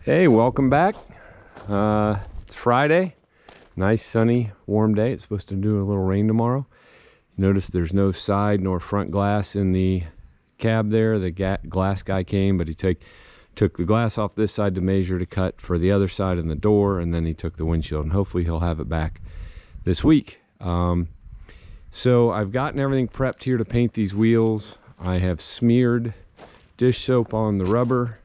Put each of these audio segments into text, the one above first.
Hey, welcome back. It's Friday. Nice, sunny, warm day. It's supposed to do a little rain tomorrow. Notice there's no side nor front glass in the cab there. The glass guy came, but he took the glass off this side to measure to cut for the other side in the door, and then he took the windshield, and hopefully he'll have it back this week. So I've gotten everything prepped here to paint these wheels. I have smeared dish soap on the rubber,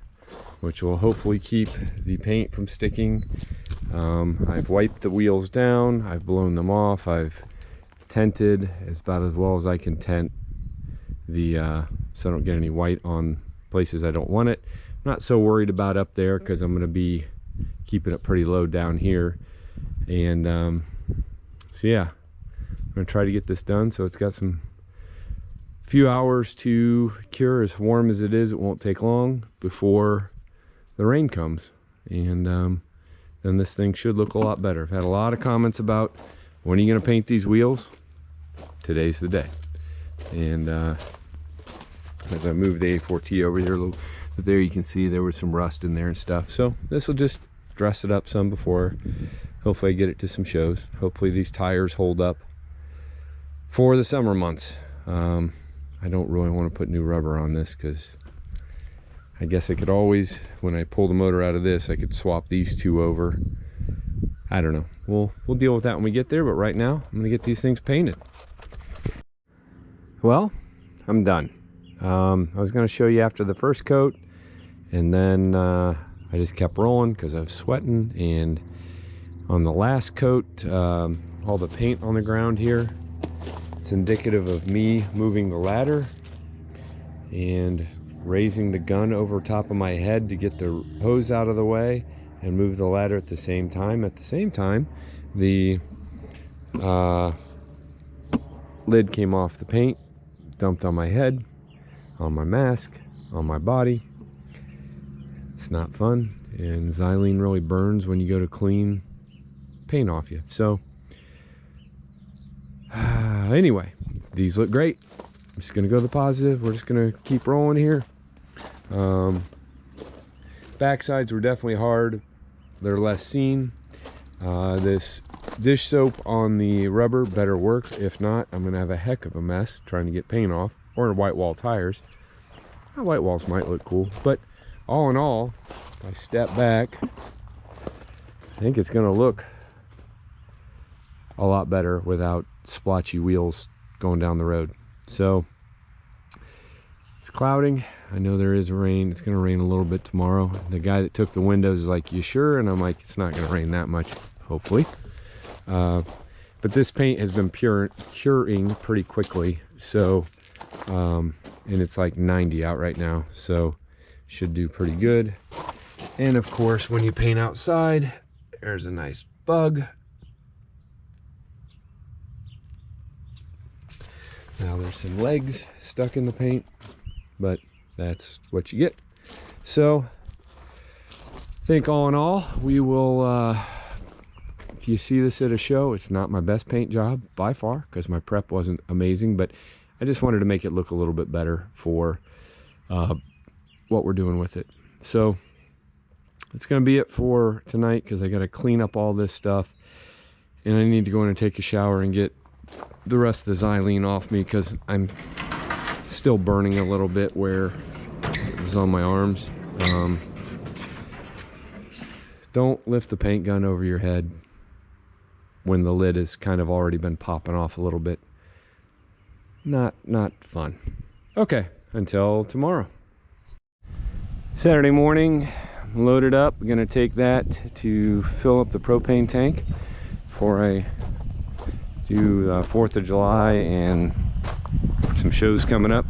which will hopefully keep the paint from sticking. I've wiped the wheels down, I've blown them off, I've tented about as well as I can tent so I don't get any white on places I don't want it. I'm not so worried about up there because I'm going to be keeping it pretty low down here. And so yeah, I'm going to try to get this done. So it's got some few hours to cure. As warm as it is, it won't take long before the rain comes, and then this thing should look a lot better. I've had a lot of comments about when are you going to paint these wheels. Today's the day. And as I moved the A4T over here a little, there you can see there was some rust in there and stuff, so this will just dress it up some before hopefully I get it to some shows. Hopefully these tires hold up for the summer months. I don't really want to put new rubber on this because I guess I could always, when I pull the motor out of this, I could swap these two over. I don't know. We'll deal with that when we get there, but right now I'm gonna get these things painted. Well, I'm done. I was gonna show you after the first coat, and then I just kept rolling because I was sweating. And on the last coat, all the paint on the ground here, it's indicative of me moving the ladder and raising the gun over top of my head to get the hose out of the way and move the ladder at the same time. At the same time, the lid came off the paint, dumped on my head, on my mask, on my body. It's not fun, and xylene really burns when you go to clean paint off you. So anyway, these look great. I'm just gonna go to the positive. We're just gonna keep rolling here. Backsides were definitely hard. They're less seen. This dish soap on the rubber better work. If not, I'm gonna have a heck of a mess trying to get paint off, or white wall tires. White walls might look cool, but all in all, if I step back, I think it's gonna look a lot better without splotchy wheels going down the road. So it's clouding. I know there is rain. It's gonna rain a little bit tomorrow. The guy that took the windows is like, "You sure?" And I'm like, "It's not gonna rain that much, hopefully." But this paint has been curing pretty quickly. So, and it's like 90 out right now, so should do pretty good. And of course, when you paint outside, there's a nice bug. Now there's some legs stuck in the paint, but that's what you get. So I think all in all, we will, if you see this at a show, it's not my best paint job by far because my prep wasn't amazing, but I just wanted to make it look a little bit better for what we're doing with it. So it's going to be it for tonight because I got to clean up all this stuff, and I need to go in and take a shower and get the rest of the xylene off me because I'm still burning a little bit where it was on my arms. Don't lift the paint gun over your head when the lid has kind of already been popping off a little bit. Not fun. Okay, until tomorrow. Saturday morning, I'm loaded up. I'm gonna take that to fill up the propane tank before I do 4th of July and some shows coming up.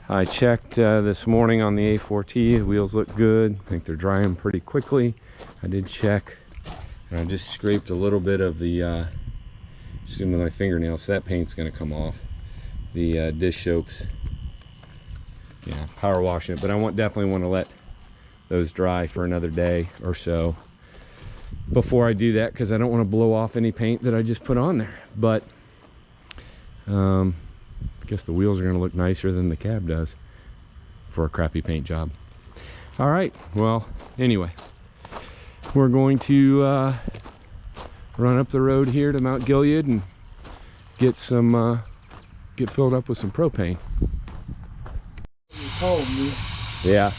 I checked this morning on the A4T. The wheels look good. I think they're drying pretty quickly. I did check, and I just scraped a little bit of the just with my fingernails, so that paint's gonna come off. The dish soaps, yeah, power washing it, but I definitely want to let those dry for another day or so before I do that, because I don't want to blow off any paint that I just put on there. But I guess the wheels are going to look nicer than the cab does for a crappy paint job. All right, well, anyway, we're going to run up the road here to Mount Gilead and get some get filled up with some propane. You told me. Yeah,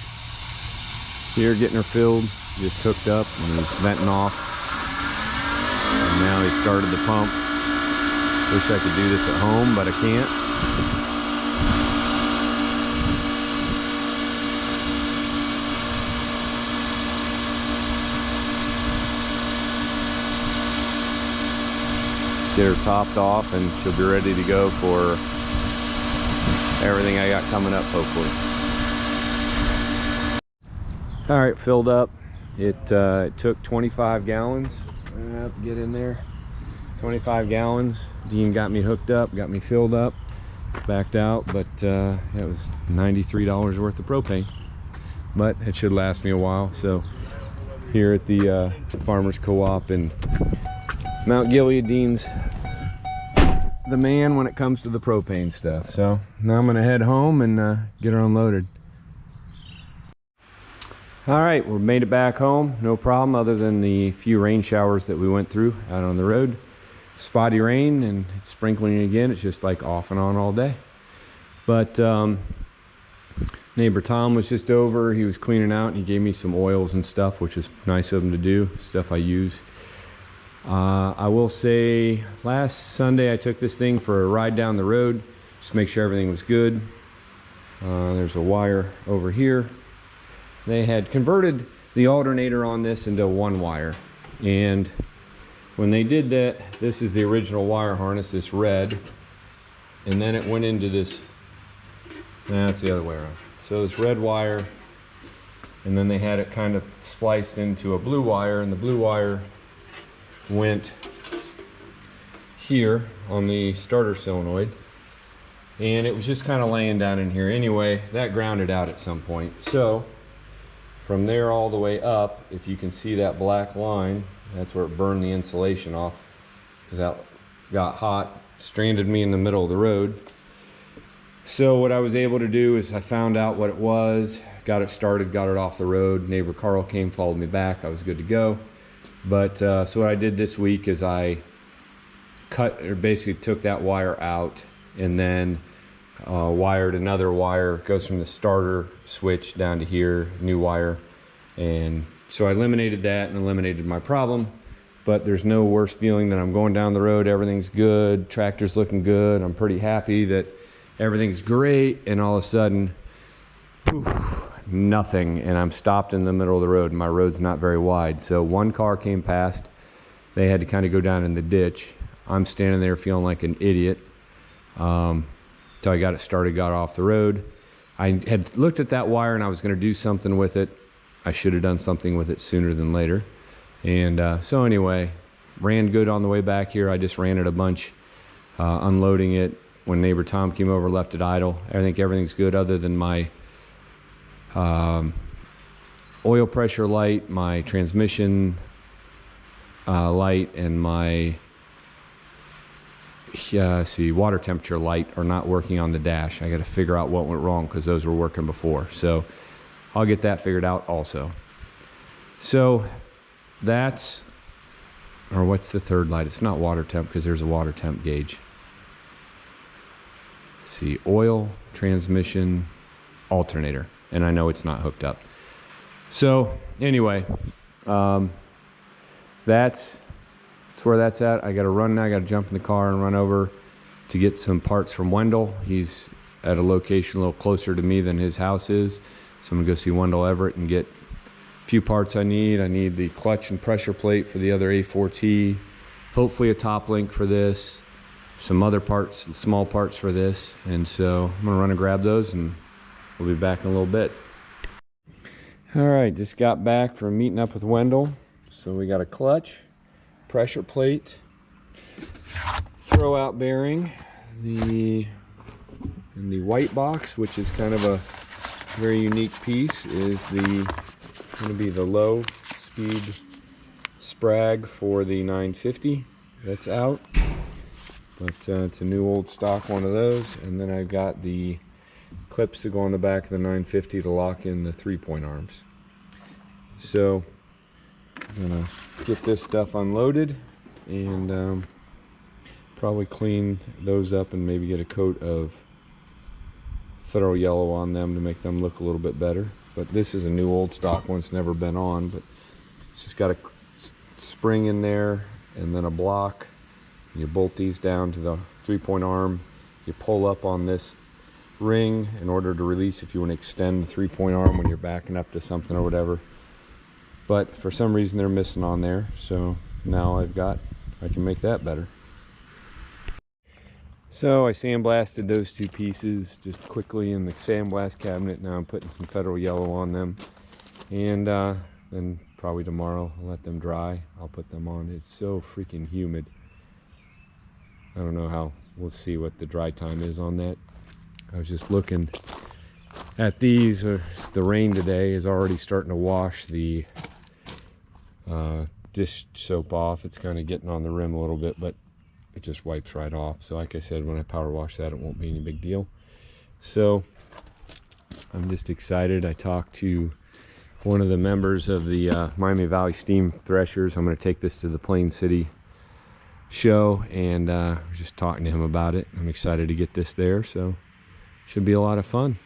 here getting her filled, just hooked up and he's venting off, and now he started the pump. Wish I could do this at home, but I can't. Get her topped off and she'll be ready to go for everything I got coming up, hopefully. All right, filled up. It took 25 gallons. Get in there. 25 gallons. Dean got me hooked up, got me filled up, backed out, but it was $93 worth of propane. But it should last me a while. So here at the Farmers Co-op in Mount Gilead, Dean's the man when it comes to the propane stuff. So now I'm gonna head home and get her unloaded. All right, we made it back home, no problem, other than the few rain showers that we went through out on the road. Spotty rain and it's sprinkling again. It's just like off and on all day. But neighbor Tom was just over. He was cleaning out and he gave me some oils and stuff, which is nice of him to do, stuff I use. I will say last Sunday I took this thing for a ride down the road just to make sure everything was good. There's a wire over here. They had converted the alternator on this into one wire, and when they did that, this is the original wire harness, this red, and then it went into this, that's the other way around. So this red wire, and then they had it kind of spliced into a blue wire, and the blue wire went here on the starter solenoid, and it was just kind of laying down in here. Anyway, that grounded out at some point. So from there all the way up, if you can see that black line, that's where it burned the insulation off, because that got hot, stranded me in the middle of the road. So what I was able to do is I found out what it was, got it started, got it off the road. Neighbor Carl came, followed me back. I was good to go. But so what I did this week is I cut, or basically took that wire out, and then wired another wire. It goes from the starter switch down to here, new wire. And so I eliminated that and eliminated my problem. But there's no worse feeling than I'm going down the road, everything's good, tractor's looking good, I'm pretty happy that everything's great, and all of a sudden, poof, nothing, and I'm stopped in the middle of the road, and my road's not very wide. So one car came past, they had to kind of go down in the ditch. I'm standing there feeling like an idiot. So I got it started, got off the road. I had looked at that wire and I was gonna do something with it. I should have done something with it sooner than later. And so anyway, ran good on the way back here. I just ran it a bunch, unloading it. When neighbor Tom came over, left it idle. I think everything's good other than my oil pressure light, my transmission light, and my water temperature light are not working on the dash. I got to figure out what went wrong because those were working before. So I'll get that figured out also. So that's, or what's the third light? It's not water temp because there's a water temp gauge. See, oil, transmission, alternator, and I know it's not hooked up. So anyway, that's where that's at. I gotta run now. I gotta jump in the car and run over to get some parts from Wendell. He's at a location a little closer to me than his house is, so I'm gonna go see Wendell Everett and get a few parts I need. I need the clutch and pressure plate for the other A4T, hopefully a top link for this, some other parts, small parts for this, and so I'm gonna run and grab those, and we'll be back in a little bit. All right, just got back from meeting up with Wendell. So we got a clutch, pressure plate, throwout bearing, in the white box, which is kind of a very unique piece, is going to be the low speed sprag for the 950. That's out, but it's a new old stock one of those. And then I've got the clips to go on the back of the 950 to lock in the 3-point arms. So I'm gonna get this stuff unloaded and probably clean those up and maybe get a coat of Federal Yellow on them to make them look a little bit better. But this is a new old stock one, it's never been on, but it's just got a spring in there and then a block. You bolt these down to the 3-point arm. You pull up on this ring in order to release if you want to extend the 3-point arm when you're backing up to something or whatever. But for some reason they're missing on there, so now I can make that better. So I sandblasted those two pieces just quickly in the sandblast cabinet. Now I'm putting some Federal Yellow on them, and then probably tomorrow I'll let them dry. I'll put them on. It's so freaking humid. I don't know how, we'll see what the dry time is on that. I was just looking at these. The rain today is already starting to wash the dish soap off. It's kind of getting on the rim a little bit, but it just wipes right off. So like I said, when I power wash that, it won't be any big deal. So I'm just excited. I talked to one of the members of the Miami Valley Steam Threshers. I'm going to take this to the Plain City show, and just talking to him about it. I'm excited to get this there, so should be a lot of fun.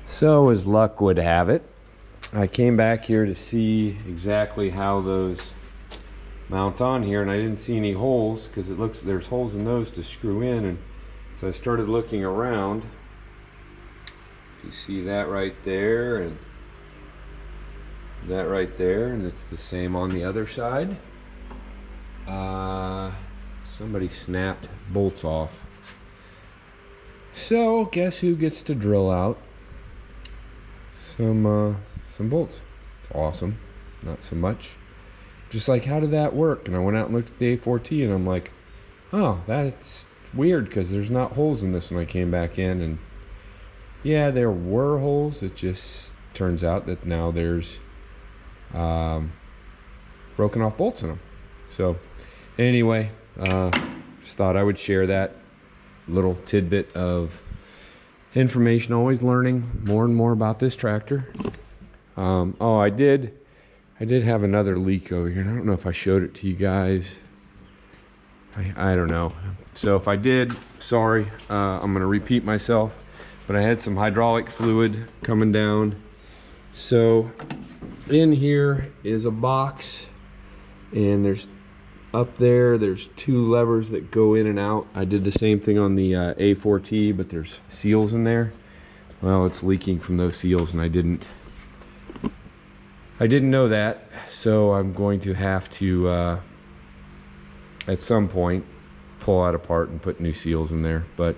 So as luck would have it, I came back here to see exactly how those mount on here, and I didn't see any holes because it looks there's holes in those to screw in. And so I started looking around. You see that right there and that right there, and it's the same on the other side. Somebody snapped bolts off. So guess who gets to drill out some bolts? It's awesome. Not so much. Just like, how did that work? And I went out and looked at the A4T, and I'm like, oh, that's weird because there's not holes in this when I came back in. And yeah, there were holes. It just turns out that now there's broken off bolts in them. So anyway, just thought I would share that little tidbit of information. Always learning more and more about this tractor. Oh, I did have another leak over here, and I don't know if I showed it to you guys. I don't know. So if I did, sorry. I'm going to repeat myself, but I had some hydraulic fluid coming down. So in here is a box, and there's two levers that go in and out. I did the same thing on the A4T, but there's seals in there. Well, it's leaking from those seals, and I didn't know that, so I'm going to have to at some point pull that apart and put new seals in there. But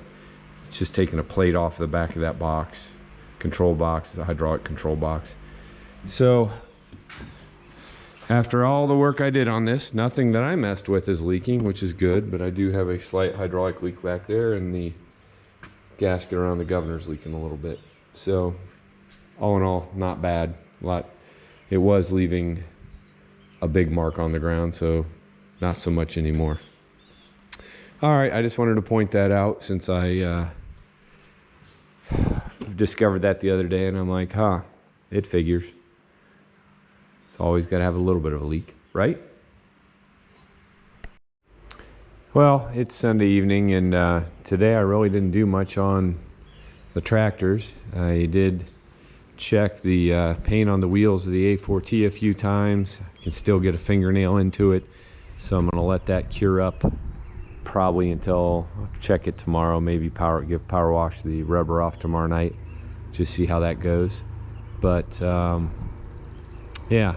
it's just taking a plate off the back of that box. Control box, it's a hydraulic control box. So after all the work I did on this, nothing that I messed with is leaking, which is good, but I do have a slight hydraulic leak back there, and the gasket around the governor's leaking a little bit. So all in all, not bad. It was leaving a big mark on the ground, so not so much anymore. All right, I just wanted to point that out since I discovered that the other day, and I'm like, huh, it figures. It's always got to have a little bit of a leak, right? Well, it's Sunday evening, and today I really didn't do much on the tractors. I did check the paint on the wheels of the A4T a few times. I can still get a fingernail into it, so I'm going to let that cure up probably until I'll check it tomorrow. Maybe give power wash the rubber off tomorrow night, just see how that goes. But yeah,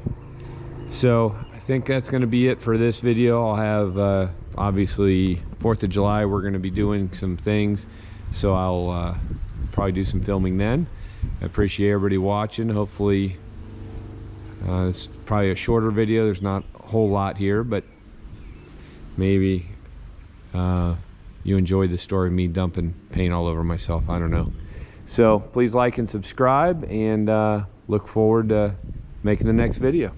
so I think that's going to be it for this video. I'll have obviously 4th of July, we're going to be doing some things, so I'll probably do some filming then. I appreciate everybody watching. Hopefully it's probably a shorter video. There's not a whole lot here, but maybe you enjoyed the story of me dumping paint all over myself. I don't know. So please like and subscribe, and look forward to making the next video.